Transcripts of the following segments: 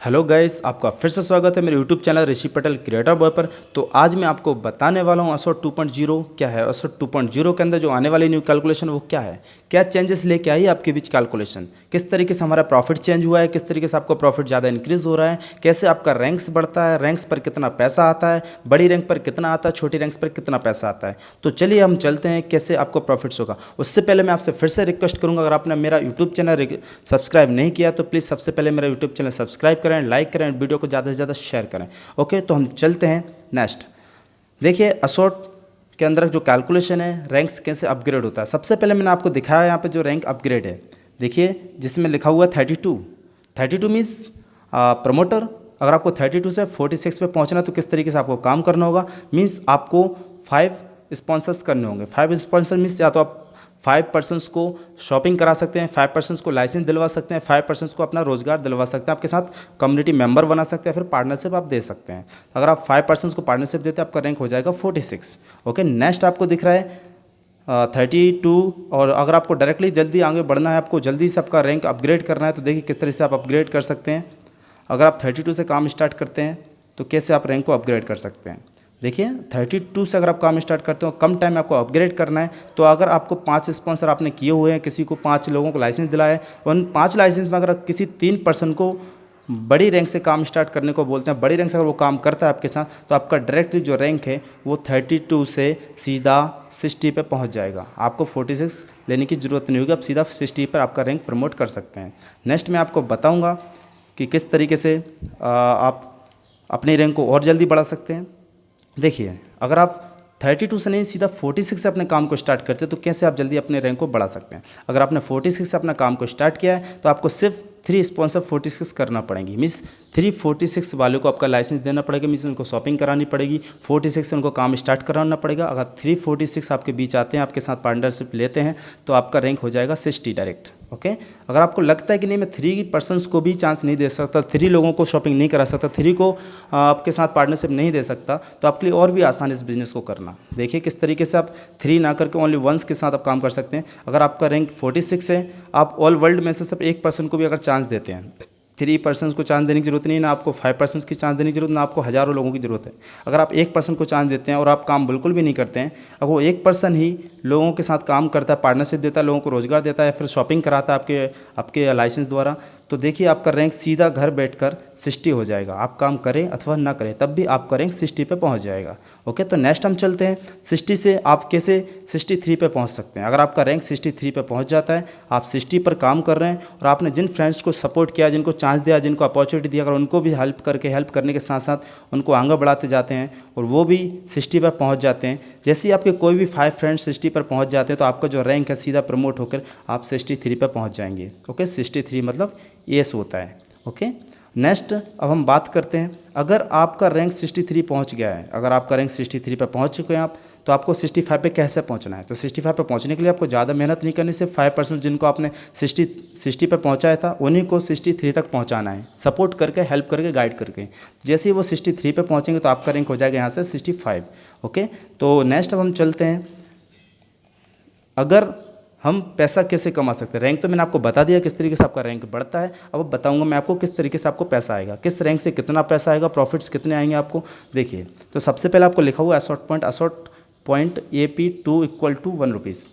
Hello guys, आपका फिर से स्वागत है मेरे यूट्यूब चैनल ऋषि पटेल क्रिएटर बॉय पर। तो आज मैं आपको बताने वाला हूँ असोट 2.0 क्या है। असोट 2.0 के अंदर जो आने वाली न्यू कैलकुलेशन वो क्या है, क्या चेंजेस लेके आई है आपके बीच कैलकुलेशन, किस तरीके से हमारा प्रॉफिट चेंज हुआ है, किस तरीके से आपका प्रॉफिट ज़्यादा इंक्रीज हो रहा है, कैसे आपका रैंक्स बढ़ता है, रैंक्स पर कितना पैसा आता है, बड़ी रैंक पर कितना आता है, छोटी रैंक्स पर कितना पैसा आता है। तो चलिए हम चलते हैं कैसे आपको प्रॉफिट्स होगा। उससे पहले मैं आपसे फिर से रिक्वेस्ट करूँगा, अगर आपने मेरा यूट्यूब चैनल सब्सक्राइब नहीं किया तो प्लीज़ सबसे पहले मेरा यूट्यूब चैनल सब्सक्राइब करें, लाइक करें, वीडियो को ज़्यादा से ज़्यादा शेयर करें। ओके, तो हम चलते हैं नेक्स्ट। देखिए असोट के अंदर जो कैलकुलेशन है, रैंक्स कैसे अपग्रेड होता है। सबसे पहले मैंने आपको दिखाया यहाँ पे जो रैंक अपग्रेड है, देखिए जिसमें लिखा हुआ 32 मीन्स प्रमोटर। अगर आपको 32 से 46 पे पहुँचना है तो किस तरीके से आपको काम करना होगा, मीन्स आपको 5 स्पॉन्सर्स करने होंगे। 5 स्पॉन्सर मीन्स या तो आप 5 पर्सन्स को शॉपिंग करा सकते हैं, 5 पर्सन्स को लाइसेंस दिलवा सकते हैं, 5 पर्सन्स को अपना रोजगार दिलवा सकते हैं, आपके साथ कम्युनिटी मेंबर बना सकते हैं, फिर पार्टनरशिप आप दे सकते हैं। अगर आप 5 पर्सन्स को पार्टनरशिप देते हैं आपका रैंक हो जाएगा 46। ओके, नेक्स्ट आपको दिख रहा है 32। और अगर आपको डायरेक्टली जल्दी आगे बढ़ना है, आपको जल्दी से आपका रैंक अपग्रेड करना है तो देखिए किस तरह से आप अपग्रेड कर सकते हैं। अगर आप 32 से काम स्टार्ट करते हैं तो कैसे आप रैंक को अपग्रेड कर सकते हैं। देखिए 32 से अगर आप काम स्टार्ट करते हो, कम टाइम में आपको अपग्रेड करना है, तो अगर आपको 5 स्पॉन्सर आपने किए हुए हैं, किसी को 5 लोगों को लाइसेंस दिलाया है, उन 5 लाइसेंस में अगर किसी 3 पर्सन को बड़ी रैंक से काम स्टार्ट करने को बोलते हैं, बड़ी रैंक से अगर वो काम करता है आपके साथ, तो आपका डायरेक्टली जो रैंक है वो 32 से सीधा 60 पे पहुंच जाएगा। आपको 46 लेने की ज़रूरत नहीं होगी, आप सीधा 60 पर आपका रैंक प्रमोट कर सकते हैं। नेक्स्ट मैं आपको बताऊँगा कि किस तरीके से आप अपनी रैंक को और जल्दी बढ़ा सकते हैं। देखिए अगर आप 32 से नहीं सीधा 46 से अपने काम को स्टार्ट करते हैं तो कैसे आप जल्दी अपने रैंक को बढ़ा सकते हैं। अगर आपने 46 से अपना काम को स्टार्ट किया है तो आपको सिर्फ 3 स्पॉन्सर 46 करना पड़ेंगी, मीन्स 346 वालों को आपका लाइसेंस देना पड़ेगा, मीन्स उनको शॉपिंग करानी पड़ेगी, 46 से उनको काम स्टार्ट कराना पड़ेगा। अगर 346 आपके बीच आते हैं, आपके साथ पार्टनरशिप लेते हैं तो आपका रैंक हो जाएगा 60 डायरेक्ट। ओके, अगर आपको लगता है कि नहीं मैं 3 पर्सन्स को भी चांस नहीं दे सकता, 3 लोगों को शॉपिंग नहीं करा सकता, 3 को आपके साथ पार्टनरशिप नहीं दे सकता, तो आपके लिए और भी आसान इस बिज़नेस को करना। देखिए किस तरीके से आप 3 ना करके ओनली 1 के साथ आप काम कर सकते हैं। अगर आपका रैंक 46 है, आप ऑल वर्ल्ड में से सिर्फ 1 पर्सन को भी अगर चांस देते हैं, 3 पर्सन्स को चांस देने की जरूरत नहीं, ना आपको 5 पर्सन्स की चांस देने की जरूरत, ना आपको हज़ारों लोगों की जरूरत है। अगर आप 1 पर्सन को चांस देते हैं और आप काम बिल्कुल भी नहीं करते हैं, अगर वो 1 पर्सन ही लोगों के साथ काम करता है, पार्टनरशिप देता है, लोगों को रोजगार देता है, फिर शॉपिंग कराता है आपके लाइसेंस द्वारा, तो देखिए आपका रैंक सीधा घर बैठकर 60 हो जाएगा। आप काम करें अथवा ना करें तब भी आपका रैंक 60 पे पहुंच जाएगा। ओके, तो नेक्स्ट हम चलते हैं 60 से आप कैसे 63 पे पहुंच सकते हैं। अगर आपका रैंक 63 पे पहुंच जाता है, आप 60 पर काम कर रहे हैं और आपने जिन फ्रेंड्स को सपोर्ट किया, जिनको चांस दिया, जिनको अपॉर्चुनिटी दिया, अगर उनको भी हेल्प करने के साथ साथ उनको आगे बढ़ाते जाते हैं और वो भी 60 पर पहुँच जाते हैं, जैसे ही आपके कोई भी 5 फ्रेंड्स 60 पर पहुँच जाते हैं तो आपका जो रैंक है सीधा प्रमोट होकर आप 63 पर पहुँच जाएंगे। ओके, 63 मतलब येस होता है। ओके, नेक्स्ट अब हम बात करते हैं, अगर आपका रैंक 63 पहुंच गया है, अगर आपका रैंक 63 पे पहुंच चुके हैं आप, तो आपको 65 पे कैसे पहुंचना है। तो 65 पे पहुंचने के लिए आपको ज़्यादा मेहनत नहीं करनी, सिर्फ 5% जिनको आपने 60 पे पहुंचाया था उन्हीं को 63 तक पहुंचाना है, सपोर्ट करके, हेल्प करके, गाइड करके। जैसे ही वो 63 पे पहुँचेंगे तो आपका रैंक हो जाएगा यहाँ से 65। ओके, तो नेक्स्ट अब हम चलते हैं, अगर हम पैसा कैसे कमा सकते हैं। रैंक तो मैंने आपको बता दिया किस तरीके से आपका रैंक बढ़ता है, अब बताऊंगा मैं आपको किस तरीके से आपको पैसा आएगा, किस रैंक से कितना पैसा आएगा, प्रॉफिट्स कितने आएंगे आपको। देखिए तो सबसे पहले आपको लिखा हुआ है असॉट पॉइंट AP2 = 1 रुपीज़।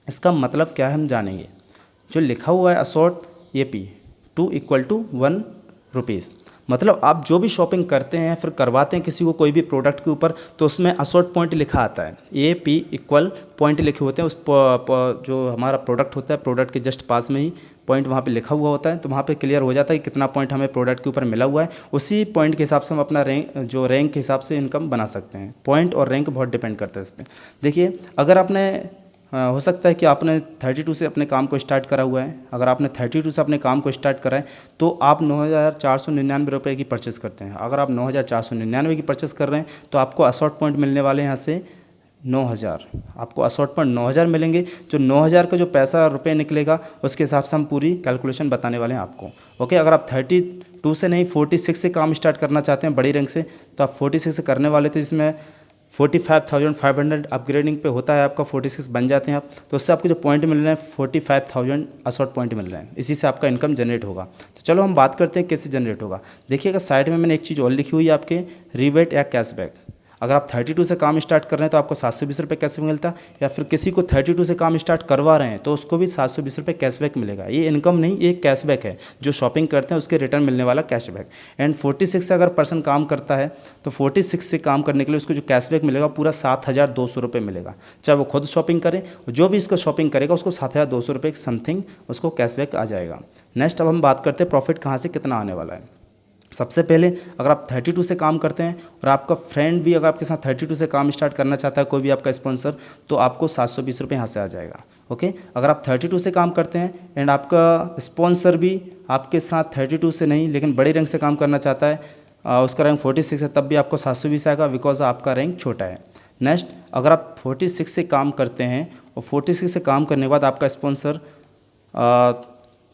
इसका मतलब क्या है हम जानेंगे। जो लिखा हुआ है असॉट AP2 = 1 रुपीज़, मतलब आप जो भी शॉपिंग करते हैं फिर करवाते हैं किसी को कोई भी प्रोडक्ट के ऊपर, तो उसमें असॉट पॉइंट लिखा आता है, AP इक्वल पॉइंट लिखे होते हैं उस जो हमारा प्रोडक्ट होता है, प्रोडक्ट के जस्ट पास में ही पॉइंट वहाँ पे लिखा हुआ होता है, तो वहाँ पे क्लियर हो जाता है कि कितना पॉइंट हमें प्रोडक्ट के ऊपर मिला हुआ है। उसी पॉइंट के हिसाब से हम अपना रैंक के हिसाब से इनकम बना सकते हैं। पॉइंट और रैंक बहुत डिपेंड करता है इस पर। देखिए अगर आपने हो सकता है कि आपने 32 से अपने काम को स्टार्ट करा हुआ है, अगर आपने 32 से अपने काम को स्टार्ट करा है तो आप 9,499 रुपये की परचेज़ करते हैं। अगर आप 9,499 की परचेज़ कर रहे हैं तो आपको असॉट पॉइंट मिलने वाले हैं यहाँ से 9,000, आपको असॉट पॉइंट 9,000 मिलेंगे। जो 9,000 का जो पैसा रुपये निकलेगा उसके हिसाब से हम पूरी कैलकुलेशन बताने वाले हैं आपको। ओके, अगर आप 32 से नहीं 46 से काम स्टार्ट करना चाहते हैं बड़ी रैंक से, तो आप 46 से करने वाले थे, जिसमें 45,500 अपग्रेडिंग पे होता है आपका 46 बन जाते हैं आप, तो उससे आपको जो पॉइंट मिल रहे हैं 45,000 असॉर्ट पॉइंट मिल रहे हैं, इसी से आपका इनकम जनरेट होगा। तो चलो हम बात करते हैं कैसे जनरेट होगा। देखिएगा साइड में मैंने एक चीज़ और लिखी हुई है आपके, रिबेट या कैशबैक। अगर आप 32 से काम स्टार्ट कर रहे हैं तो आपको 720 रुपये कैशबैक मिलता है, या फिर किसी को 32 से काम स्टार्ट करवा रहे हैं तो उसको भी 720 रुपये कैशबैक मिलेगा। ये इनकम नहीं, ये कैशबैक है, जो शॉपिंग करते हैं उसके रिटर्न मिलने वाला कैशबैक। एंड 46 से अगर पर्सन काम करता है तो 46 से काम करने के लिए उसको जो कैशबैक मिलेगा पूरा 7,200 रुपये मिलेगा। चाहे वो खुद शॉपिंग करे, जो भी इसका शॉपिंग करेगा उसको 7,200 रुपये समथिंग उसको कैशबैक आ जाएगा। नेक्स्ट अब हम बात करते हैं प्रॉफिट कहाँ से कितना आने वाला है। सबसे पहले अगर आप 32 से काम करते हैं और आपका फ्रेंड भी अगर आपके साथ 32 से काम स्टार्ट करना चाहता है, कोई भी आपका स्पॉन्सर, तो आपको 720 रुपये यहाँ से आ जाएगा। ओके, अगर आप 32 से काम करते हैं एंड आपका स्पॉन्सर भी आपके साथ 32 से नहीं लेकिन बड़े रैंक से काम करना चाहता है, उसका रैंक 46 है, तब भी आपको 720 आएगा, बिकॉज आपका रैंक छोटा है। नेक्स्ट, अगर आप 46 से काम करते हैं और 46 से काम करने के बाद आपका स्पॉन्सर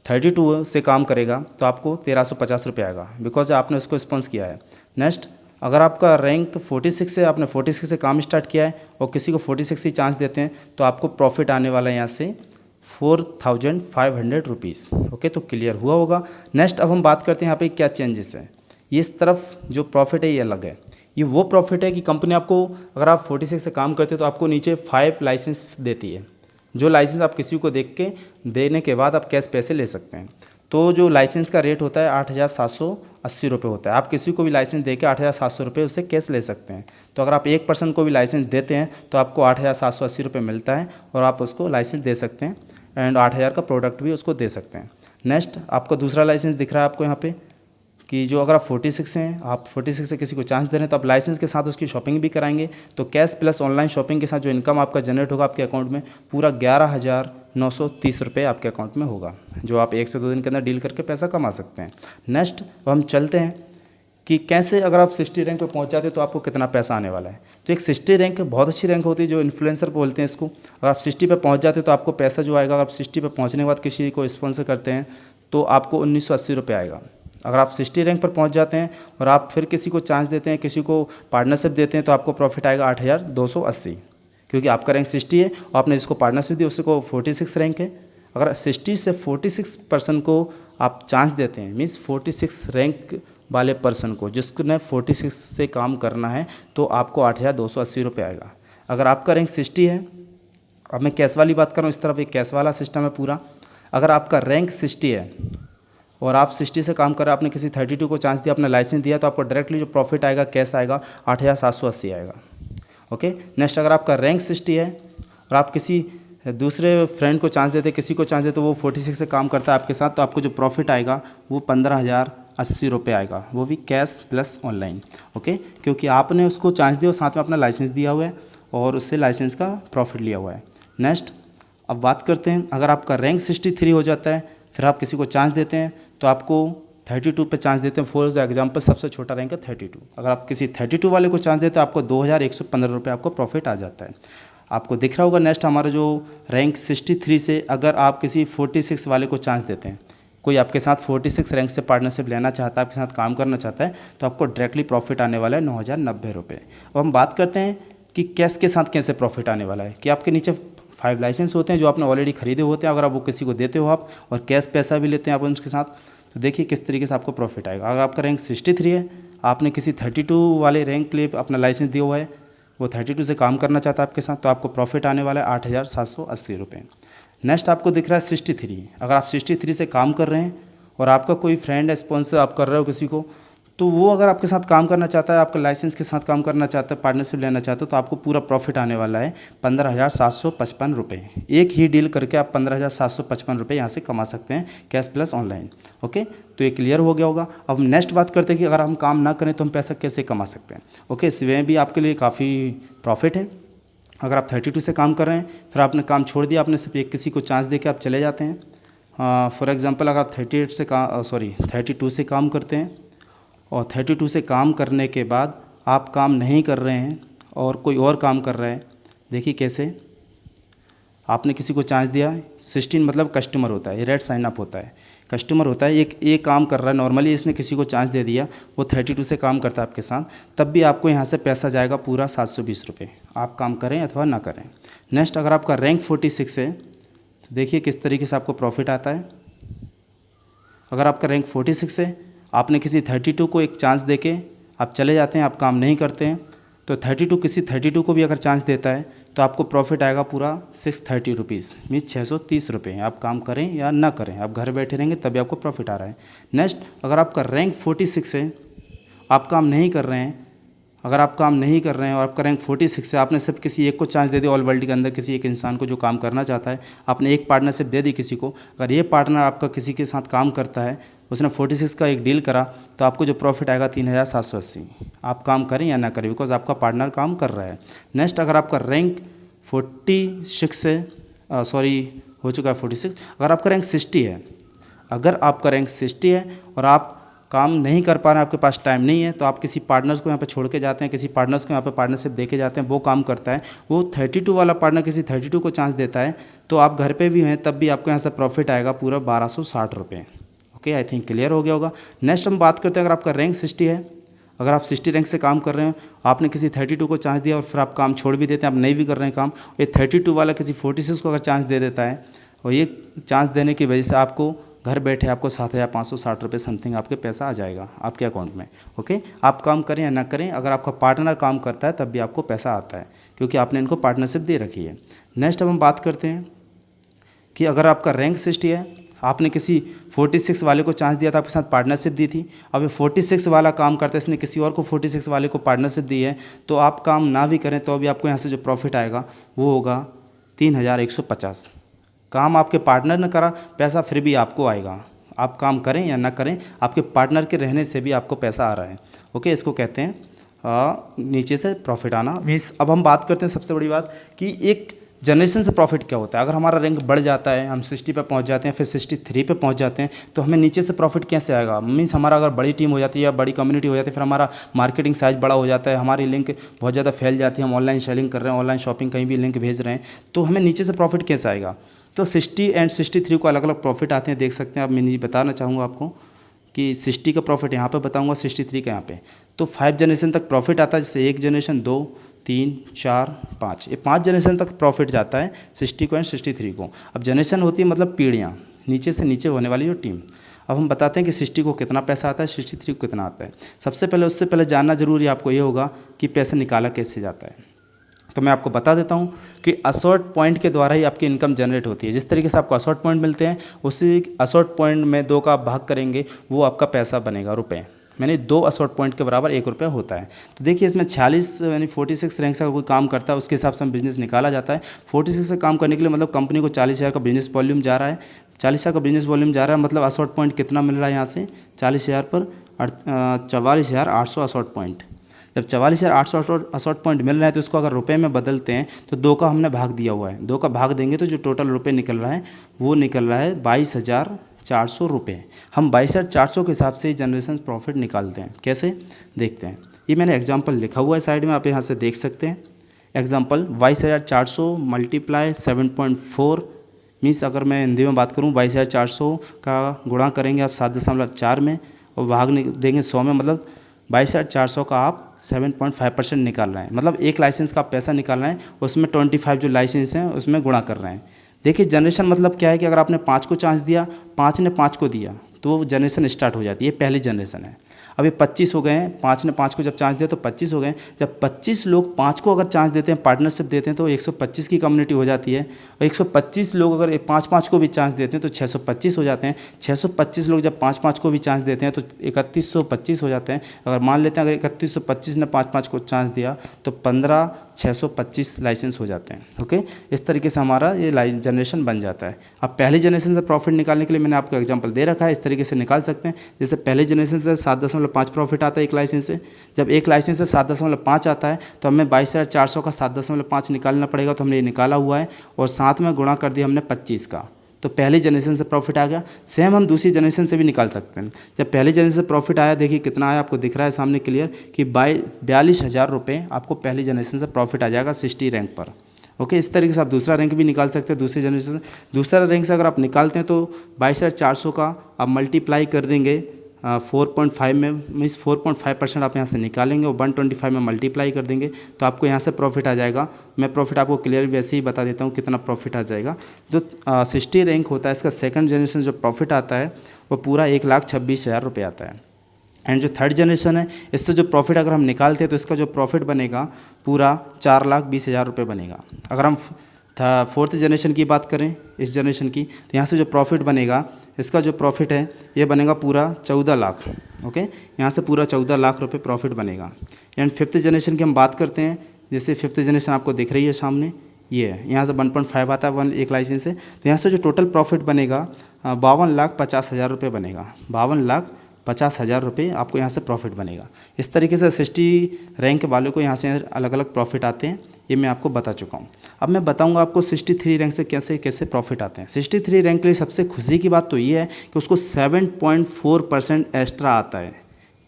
32 से काम करेगा तो आपको 1350 रुपये आएगा, बिकॉज आपने उसको स्पॉन्स किया है। नेक्स्ट, अगर आपका रैंक 46 से, आपने 46 से काम स्टार्ट किया है और किसी को 46 से चांस देते हैं तो आपको प्रॉफिट आने वाला है यहाँ से 4,500 रुपीज़। ओके, तो क्लियर हुआ होगा। नेक्स्ट अब हम बात करते हैं यहाँ पे क्या चेंजेस है। ये इस तरफ जो प्रॉफिट है ये अलग है, ये वो प्रॉफिट है कि कंपनी आपको, अगर आप 46 से काम करते हैं तो आपको नीचे 5 लाइसेंस देती है, जो लाइसेंस आप किसी को देने के बाद आप कैश पैसे ले सकते हैं। तो जो लाइसेंस का रेट होता है 8,780 रुपये होता है। आप किसी को भी लाइसेंस देके 8,700 रुपये उससे कैश ले सकते हैं। तो अगर आप एक पर्सन को भी लाइसेंस देते हैं तो आपको 8,780 रुपये मिलता है और आप उसको लाइसेंस दे सकते हैं एंड 8,000 का प्रोडक्ट भी उसको दे सकते हैं। नेक्स्ट, आपको दूसरा लाइसेंस दिख रहा है आपको यहाँ पे कि जो अगर आप 46 हैं, आप 46 से किसी को चांस दे रहे हैं तो आप लाइसेंस के साथ उसकी शॉपिंग भी कराएंगे, तो कैश प्लस ऑनलाइन शॉपिंग के साथ जो इनकम आपका जनरेट होगा आपके अकाउंट में पूरा 11,930 रुपये आपके अकाउंट में होगा, जो आप 1 से 2 दिन के अंदर डील करके पैसा कमा सकते हैं। नेक्स्ट, हम चलते हैं कि कैसे अगर आप 60 रैंक पे पहुंच जाते हैं तो आपको कितना पैसा आने वाला है। तो एक 60 रैंक बहुत अच्छी रैंक होती है, जो इन्फ्लुएंसर बोलते हैं इसको। अगर आप 60 पे पहुंच जाते हैं तो आपको पैसा जो आएगा, अगर आप 60 पे पहुंचने के बाद किसी को स्पॉन्सर करते हैं तो आपको 1,980 रुपये आएगा। अगर आप 60 रैंक पर पहुंच जाते हैं और आप फिर किसी को चांस देते हैं, किसी को पार्टनरशिप देते हैं, तो आपको प्रॉफिट आएगा 8,280, क्योंकि आपका रैंक 60 है और आपने जिसको पार्टनरशिप दी उसको 46 रैंक है। अगर 60 से 46 पर्सन को आप चांस देते हैं, मीन्स 46 रैंक वाले पर्सन को जिसने 46 से काम करना है, तो आपको 8,280 रुपये आएगा। अगर आपका रैंक 60 है, अब मैं कैश वाली बात कर रहा हूँ, इस तरफ एक कैश वाला सिस्टम है पूरा। अगर आपका रैंक 60 है और आप 60 से काम कर रहे हैं, आपने किसी 32 को चांस दिया, आपने लाइसेंस दिया, तो आपको डायरेक्टली जो प्रॉफिट आएगा, कैश आएगा 8,780 आएगा। ओके, नेक्स्ट, अगर आपका रैंक 60 है और आप किसी दूसरे फ्रेंड को चांस देते, किसी को चांस देते, तो वो 46 से काम करता है आपके साथ, तो आपको जो प्रॉफिट आएगा वो 15,080 रुपये आएगा, वो भी कैश प्लस ऑनलाइन। ओके, क्योंकि आपने उसको चांस दिया और साथ में अपना लाइसेंस दिया हुआ है और उससे लाइसेंस का प्रॉफिट लिया हुआ है। नेक्स्ट, अब बात करते हैं, अगर आपका रैंक 63 हो जाता है, फिर आप किसी को चांस देते हैं तो आपको 32 पे चांस देते हैं। फॉर एग्जांपल सबसे छोटा रैंक है 32, अगर आप किसी 32 वाले को चांस देते हैं आपको 2,115 रुपये आपको प्रॉफिट आ जाता है। आपको दिख रहा होगा। नेक्स्ट, हमारा जो रैंक 63 से अगर आप किसी 46 वाले को चांस देते हैं, कोई आपके साथ 46 रैंक से पार्टनरशिप लेना चाहता है, आपके साथ काम करना चाहता है, तो आपको डायरेक्टली प्रॉफिट आने वाला है 9,090 रुपये। अब हम बात करते हैं कि कैश के साथ कैसे प्रॉफिट आने वाला है। कि आपके नीचे 5 लाइसेंस होते हैं जो आपने ऑलरेडी खरीदे होते हैं, अगर आप वो किसी को देते हो आप और कैश पैसा भी लेते हैं आप उनके साथ, तो देखिए किस तरीके से आपको प्रॉफिट आएगा। अगर आपका रैंक 63 है, आपने किसी 32 वाले रैंक के लिए अपना लाइसेंस दिया हुआ है, वो 32 से काम करना चाहता है आपके साथ, तो आपको प्रॉफिट आने वाला है 8,780 रुपये। नेक्स्ट, आपको दिख रहा है 63, अगर आप 63 से काम कर रहे हैं और आपका कोई फ्रेंड स्पॉन्सर आप कर रहे हो किसी को, तो वो अगर आपके साथ काम करना चाहता है, आपका लाइसेंस के साथ काम करना चाहता है, पार्टनरशिप लेना चाहता है, तो आपको पूरा प्रॉफिट आने वाला है 15,755 रुपये। एक ही डील करके आप 15,755 रुपये यहाँ से कमा सकते हैं, कैश प्लस ऑनलाइन। ओके, तो ये क्लियर हो गया होगा। अब नेक्स्ट बात करते हैं कि अगर हम काम ना करें तो हम पैसा कैसे कमा सकते हैं। ओके, इसमें भी आपके लिए काफ़ी प्रॉफिट है। अगर आप 32 से काम कर रहे हैं, फिर आपने काम छोड़ दिया, आपने सिर्फ एक किसी को चांस दे के आप चले जाते हैं। फॉर एग्जाम्पल, अगर आप 32 से काम करते हैं और 32 से काम करने के बाद आप काम नहीं कर रहे हैं और कोई और काम कर रहा है, देखिए कैसे आपने किसी को चांस दिया। 16 मतलब कस्टमर होता है, ये रेड साइन अप होता है। कस्टमर होता है, एक काम कर रहा है नॉर्मली, इसने किसी को चांस दे दिया, वो 32 से काम करता है आपके साथ, तब भी आपको यहाँ से पैसा जाएगा पूरा 720 रुपये, आप काम करें अथवा ना करें। नेक्स्ट, अगर आपका रैंक 46 है तो देखिए किस तरीके से आपको प्रॉफिट आता है। अगर आपका रैंक 46 है, आपने किसी 32 को एक चांस देके आप चले जाते हैं, आप काम नहीं करते हैं, तो 32 किसी 32 को भी अगर चांस देता है तो आपको प्रॉफिट आएगा पूरा 630 रुपीज़, मीन्स 630 रुपये। आप काम करें या ना करें, आप घर बैठे रहेंगे तभी आपको प्रॉफिट आ रहा है। नेक्स्ट, अगर आपका रैंक 46 है, आप काम नहीं कर रहे हैं, अगर आप काम नहीं कर रहे हैं और आपका रैंक 46 है, आपने सिर्फ किसी एक को चांस दे दिया ऑल वर्ल्ड के अंदर, किसी एक इंसान को जो काम करना चाहता है, आपने एक पार्टनरशिप दे दी किसी को, अगर ये पार्टनर आपका किसी के साथ काम करता है, उसने 46 का एक डील करा, तो आपको जो प्रॉफिट आएगा 3780। आप काम करें या ना करें, बिकॉज आपका पार्टनर काम कर रहा है। नेक्स्ट, अगर आपका रैंक 46 है, हो चुका है 46, अगर आपका रैंक 60 है, अगर आपका रैंक 60 है और आप काम नहीं कर पा रहे हैं, आपके पास टाइम नहीं है, तो आप किसी पार्टनर्स को यहाँ पे छोड़ के जाते हैं, किसी पार्टनर्स को यहाँ पे पार्टनरशिप दे के जाते हैं, वो काम करता है, वो 32 वाला पार्टनर किसी 32 को चांस देता है, तो आप घर पे भी हैं तब भी आपको यहाँ से प्रॉफिट आएगा पूरा 1260 रुपये। ओके, आई थिंक क्लियर हो गया होगा। नेक्स्ट हम बात करते हैं, अगर आपका रैंक 60 है, अगर आप 60 रैंक से काम कर रहे हैं, आपने किसी 32 को चांस दिया और फिर आप काम छोड़ भी देते हैं, आप नहीं भी कर रहे हैं काम, ये 32 वाला किसी 46 को अगर चांस दे देता है, और ये चांस देने की वजह से आपको घर बैठे आपको 7560 रुपये समथिंग आपके पैसा आ जाएगा आपके अकाउंट में। ओके, आप काम करें या ना करें, अगर आपका पार्टनर काम करता है तब भी आपको पैसा आता है, क्योंकि आपने इनको पार्टनरशिप दे रखी है। नेक्स्ट, अब हम बात करते हैं कि अगर आपका रैंक 60 है, आपने किसी 46 वाले को चांस दिया था, आपके साथ पार्टनरशिप दी थी, अब ये 46 वाला काम करता है, इसने किसी और को 46 वाले को पार्टनरशिप दी है, तो आप काम ना भी करें तो अभी आपको यहाँ से जो प्रॉफिट आएगा वो होगा 3150। काम आपके पार्टनर ने करा, पैसा फिर भी आपको आएगा, आप काम करें या ना करें, आपके पार्टनर के रहने से भी आपको पैसा आ रहा है। ओके, इसको कहते हैं नीचे से प्रॉफिट आना। मीन्स अब हम बात करते हैं सबसे बड़ी बात कि एक जनरेशन से प्रॉफिट क्या होता है। अगर हमारा रैंक बढ़ जाता है, हम 60 पे पहुंच जाते हैं, फिर 63 पे पहुंच जाते हैं, तो हमें नीचे से प्रॉफिट कैसे आएगा। मीन्स हमारा अगर बड़ी टीम हो जाती है या बड़ी कम्युनिटी हो जाती है, फिर हमारा मार्केटिंग साइज बड़ा हो जाता है, हमारी लिंक बहुत ज़्यादा फैल जाती है, हम ऑनलाइन सेलिंग कर रहे हैं, ऑनलाइन शॉपिंग कहीं भी लिंक भेज रहे हैं, तो हमें नीचे से प्रॉफिट कैसे आएगा। तो 60 एंड 63 को अलग अलग प्रॉफिट आते हैं, देख सकते हैं आप। मैं बताना चाहूँगा आपको कि 60 का प्रॉफिट यहाँ पे बताऊँगा, 63 का यहाँ पे। तो 5 जनरेशन तक प्रॉफिट आता है, जैसे 1 जनरेशन, 2, 3, 4, 5, ये 5 जनरेशन तक प्रॉफिट जाता है 60 को एंड 63 को। अब जनरेशन होती है मतलब पीढ़ियाँ, नीचे से नीचे होने वाली जो टीम। अब हम बताते हैं कि 60 को कितना पैसा आता है, 63 को कितना आता है। सबसे पहले उससे पहले जानना जरूरी आपको ये होगा कि पैसा निकाला कैसे जाता है। तो मैं आपको बता देता हूँ कि असॉर्ट पॉइंट के द्वारा ही आपकी इनकम जनरेट होती है। जिस तरीके से आपको असॉर्ट पॉइंट मिलते हैं, उसी असॉर्ट पॉइंट में 2 का आप भाग करेंगे, वो आपका पैसा बनेगा रुपये। मैंने 2 असॉर्ट पॉइंट के बराबर 1 रुपया होता है। तो देखिए इसमें 46 यानी 46 रैंक से अगर कोई काम करता है, उसके हिसाब से हम बिजनेस निकाला जाता है। 46 से काम करने के लिए मतलब कंपनी को 40,000 का बिजनेस वॉल्यूम जा रहा है, 40,000 का बिजनेस वॉल्यूम जा रहा है, मतलब असॉर्ट पॉइंट कितना मिल रहा है यहाँ से 40,000 पर 44,800 असॉर्ट पॉइंट। जब 44,800 असॉर्ट पॉइंट मिल रहे हैं तो उसको अगर रुपए में बदलते हैं तो 2 का हमने भाग दिया हुआ है, 2 का भाग देंगे तो जो टोटल रुपए निकल रहा है वो निकल रहा है 22,400 रुपये। हम 22,400 के हिसाब से जनरेशन प्रॉफिट निकालते हैं। कैसे देखते हैं, ये मैंने एग्जांपल लिखा हुआ है साइड में, आप यहाँ से देख सकते हैं। एग्जांपल 22,400 मल्टीप्लाई 7.4 मीन्स अगर मैं हिंदी में बात करूँ 22,400 का गुणा करेंगे आप 7.4 में और भाग देंगे 100 में, मतलब 22,400 का आप 7.5% निकाल रहे हैं। मतलब एक लाइसेंस का आप पैसा निकाल रहे हैं, उसमें 25 जो लाइसेंस हैं उसमें गुणा कर रहे हैं। देखिए जनरेशन मतलब क्या है कि अगर आपने 5 को चांस दिया, 5 ने 5 को दिया, तो जनरेशन स्टार्ट हो जाती है। ये पहली जनरेशन है। अब ये 25 हो गए हैं, 5 ने 5 को जब चांस दिया तो 25 हो गए। जब 25 लोग 5 को अगर चांस देते हैं, पार्टनरशिप देते हैं, तो 125 की कम्युनिटी हो जाती है। और 125 लोग अगर 5-5 को भी चांस देते हैं तो 625 हो जाते हैं। 625 लोग जब 5-5 को भी चांस देते हैं तो 3125 हो जाते हैं। अगर मान लेते हैं अगर 3125 ने 5-5 को चांस दिया तो 15,625 लाइसेंस हो जाते हैं। ओके, इस तरीके से हमारा ये जनरेशन बन जाता है। अब पहली जनरेशन से प्रॉफिट निकालने के लिए मैंने आपको एग्जांपल दे रखा है, इस तरीके से निकाल सकते हैं। जैसे पहली जनरेशन से 7.5 प्रॉफिट आता है एक लाइसेंस से। जब एक लाइसेंस से 7.5 आता है तो हमें 22,400 का 7.5 निकालना पड़ेगा, तो हमने ये निकाला हुआ है और साथ में गुणा कर दिया हमने 25 का, तो पहली जनरेशन से प्रॉफिट आ गया। सेम हम दूसरी जनरेशन से भी निकाल सकते हैं। जब पहली जनरेशन से प्रॉफिट आया, देखिए कितना आया, आपको दिख रहा है सामने क्लियर कि 42,000 रुपये आपको पहली जनरेशन से प्रॉफिट आ जाएगा 60 रैंक पर। ओके, इस तरीके से आप दूसरा रैंक भी निकाल सकते हैं दूसरी जनरेशन से। दूसरा रैंक से अगर आप निकालते हैं तो 22,400 का आप मल्टीप्लाई कर देंगे 4.5 में, मीन्स 4.5% आप यहाँ से निकालेंगे और 125 में मल्टीप्लाई कर देंगे तो आपको यहाँ से प्रॉफिट आ जाएगा। मैं प्रॉफिट आपको क्लियर वैसे ही बता देता हूँ कितना प्रॉफिट आ जाएगा। जो 60 रैंक होता है इसका सेकंड जनरेशन जो प्रॉफिट आता है वो पूरा 1,26,000 रुपये आता है। एंड जो थर्ड जनरेशन है इससे जो प्रॉफिट अगर हम निकालते हैं तो इसका जो प्रॉफिट बनेगा पूरा 4,20,000 रुपये बनेगा। अगर हम फोर्थ जनरेशन की बात करें इस जनरेशन की तो यहाँ से जो प्रॉफिट बनेगा इसका जो प्रॉफिट है ये बनेगा पूरा 14 लाख। ओके, यहाँ से पूरा 14 लाख रुपए प्रॉफिट बनेगा। एंड फिफ्थ जनरेशन की हम बात करते हैं, जैसे फिफ्थ जनरेशन आपको दिख रही है सामने, ये है, यहाँ से 1.5 आता है एक लाइसेंस से, तो यहाँ से जो टोटल प्रॉफिट बनेगा 52,50,000 रुपये बनेगा। 52,50,000 रुपये आपको यहाँ से प्रॉफिट बनेगा। इस तरीके से 60 रैंक वालों को यहाँ से अलग अलग प्रॉफिट आते हैं, ये मैं आपको बता चुका हूँ। अब मैं बताऊंगा आपको 63 रैंक से कैसे कैसे प्रॉफिट आते हैं। 63 रैंक के लिए सबसे खुशी की बात तो ये है कि उसको 7.4% एक्स्ट्रा आता है।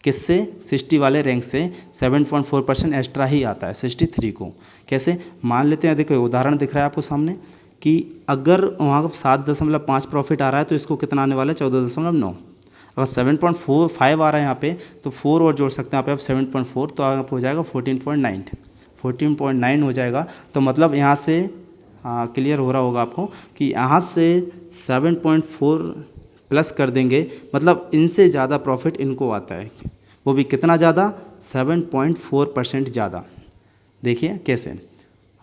किससे? 60 वाले रैंक से 7.4% एक्स्ट्रा ही आता है 63 को। कैसे? मान लेते हैं, देखो उदाहरण दिख रहा है आपको सामने कि अगर वहाँ 7.5 प्रॉफिट आ रहा है तो इसको कितना आने वाला है? 14.9। अगर 7.45 आ रहा है यहाँ पे तो 4 और जोड़ सकते हैं आप 7.4, तो आप हो जाएगा 14.9 हो जाएगा। तो मतलब यहाँ से क्लियर हो रहा होगा आपको कि यहाँ से 7.4 प्लस कर देंगे, मतलब इनसे ज़्यादा प्रॉफिट इनको आता है। वो भी कितना ज़्यादा? 7.4% ज़्यादा। देखिए कैसे,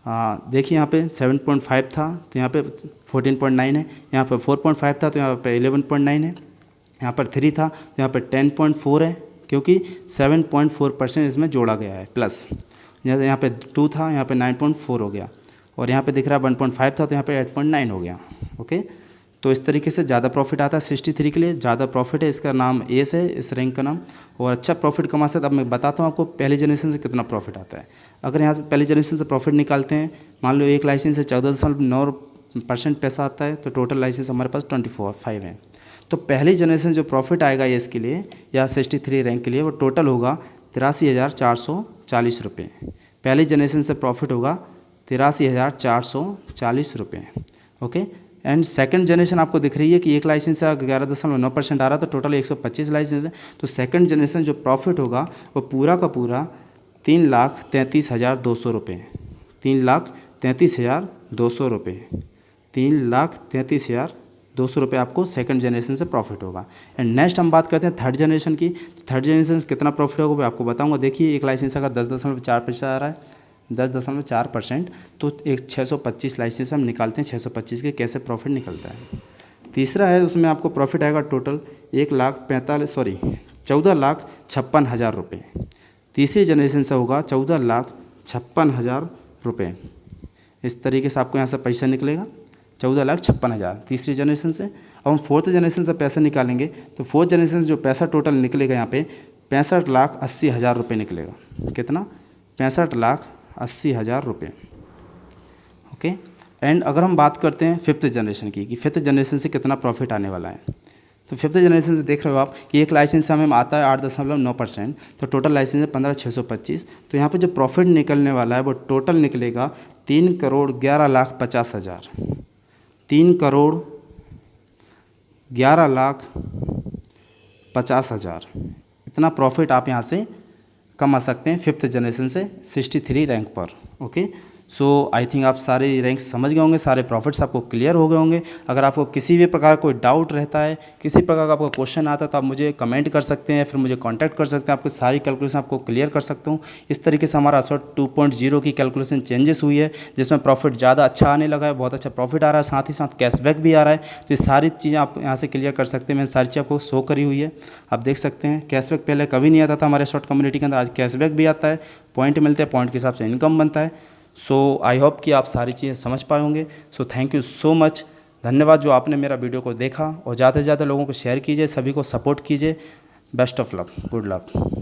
देखिए यहाँ पे 7.5 था तो यहाँ पे 14.9 है, यहाँ पर 4.5 था तो यहाँ पे 11.9 है, यहाँ पर 3 था तो यहाँ पर 10.4 है, क्योंकि 7.4% इसमें जोड़ा गया है प्लस। जैसे यहाँ पे 2 था, यहाँ पे 9.4 हो गया, और यहाँ पे दिख रहा है 1.5 था तो यहाँ पे 8.9 हो गया। ओके, तो इस तरीके से ज़्यादा प्रॉफिट आता है 63 के लिए, ज़्यादा प्रॉफिट है। इसका नाम एस है, इस रैंक का नाम, और अच्छा प्रॉफिट कमा सकते। अब मैं बताता हूँ आपको पहली जनरेशन से कितना प्रॉफिट आता है। अगर यहाँ से पहली जनरेशन से प्रॉफिट निकालते हैं, मान लो एक लाइसेंस से 14.9% पैसा आता है, तो टोटल लाइसेंस हमारे पास 25 है। तो पहली जनरेशन जो प्रॉफिट आएगा ये इसके लिए या 63 रैंक के लिए, वो टोटल होगा 83,440 रुपये। पहली जनरेशन से प्रॉफिट होगा 83,440 रुपये। ओके, एंड सेकंड जनरेशन आपको दिख रही है कि एक लाइसेंस से 11.9% आ रहा है, तो टोटल 125 लाइसेंस है। तो सेकंड जनरेशन जो प्रॉफिट होगा वो पूरा का पूरा 3,33,200 रुपये। 3,33,200 रुपये। 3,33,200 रुपये आपको सेकंड जनरेशन से प्रॉफिट होगा। एंड नेक्स्ट हम बात करते हैं थर्ड जनरेशन की। तो थर्ड जनरेशन से कितना प्रॉफिट होगा मैं आपको बताऊंगा। देखिए एक लाइसेंस का 10.4% आ रहा है, 10.4%, तो एक 625 लाइसेंस हम निकालते हैं। 625 के कैसे प्रॉफिट निकलता है। तीसरा है, उसमें आपको प्रॉफिट आएगा टोटल 14,56,000 रुपये। तीसरी जनरेशन से होगा 14,56,000 रुपये। इस तरीके से आपको यहाँ से पैसा निकलेगा 14,56,000 तीसरी जनरेशन से। अब हम फोर्थ जनरेशन से पैसा निकालेंगे तो फोर्थ जनरेशन से जो पैसा टोटल निकलेगा यहाँ पे 65,80,000 रुपये निकलेगा। कितना? 65,80,000 रुपये। ओके, एंड अगर हम बात करते हैं फिफ्थ जनरेशन की कि फिफ्थ जनरेशन से कितना प्रॉफिट आने वाला है, तो फिफ्थ जनरेशन से देख रहे हो आप कि एक लाइसेंस से हमें आता है 8.9%, तो टोटल लाइसेंस है 15,625। तो यहाँ पे जो प्रॉफिट निकलने वाला है वो टोटल निकलेगा 3,11,50,000। 3,11,50,000 इतना प्रॉफिट आप यहाँ से कमा सकते हैं फिफ्थ जनरेशन से 63 रैंक पर। ओके, सो आई थिंक आप सारे रैंक्स समझ गए होंगे, सारे प्रॉफिट्स आपको क्लियर हो गए होंगे। अगर आपको किसी भी प्रकार कोई डाउट रहता है, किसी प्रकार का आपको क्वेश्चन आता है, तो आप मुझे कमेंट कर सकते हैं, फिर मुझे कांटेक्ट कर सकते हैं। आपको सारी कैलकुलेशन आपको क्लियर कर सकता हूँ। इस तरीके से हमारा असॉर्ट 2.0 की कैलकुलेशन चेंजेस हुई है, जिसमें प्रॉफिट ज़्यादा अच्छा आने लगा है, बहुत अच्छा प्रॉफिट आ रहा है, साथ ही साथ कैशबैक भी आ रहा है। तो ये सारी चीज़ें आप यहाँ से क्लियर कर सकते हैं। मैंने सारी चीज़ आपको शो करी हुई है, आप देख सकते हैं। कैशबैक पहले कभी नहीं आता था हमारे शॉर्ट कम्युनिटी के अंदर, आज कैशबैक भी आता है, पॉइंट मिलते हैं, पॉइंट के हिसाब से इनकम बनता है। सो आई होप कि आप सारी चीज़ें समझ पाए होंगे। So thank you so much, धन्यवाद जो आपने मेरा वीडियो को देखा, और ज़्यादा से ज़्यादा लोगों को शेयर कीजिए, सभी को सपोर्ट कीजिए। Best of luck, good luck.